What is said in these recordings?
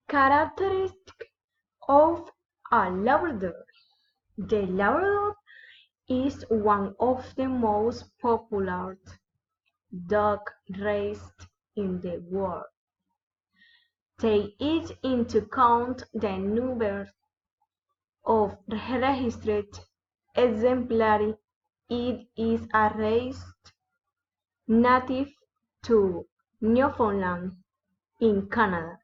Characteristic of a Labrador. The Labrador is one of the most popular dog races in the world. Take it into account the number of registered exemplars. It is a race native to Newfoundland in Canada.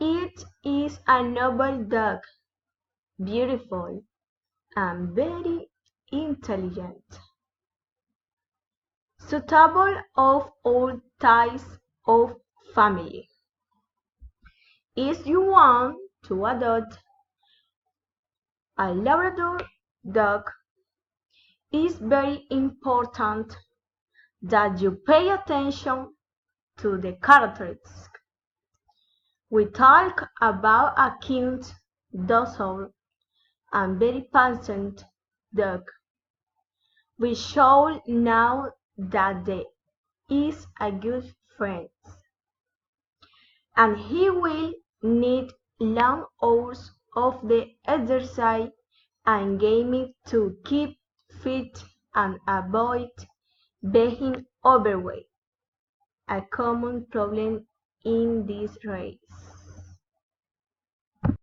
It is a noble dog, beautiful and very intelligent, suitable of all types of family. If you want to adopt a Labrador dog, it's very important that you pay attention to the characteristics. We talk about a cute, docile, and very patient dog. We should know that he is a good friend, and he will need long hours of the exercise and gaming to keep fit and avoid being overweight, a common problem in this race.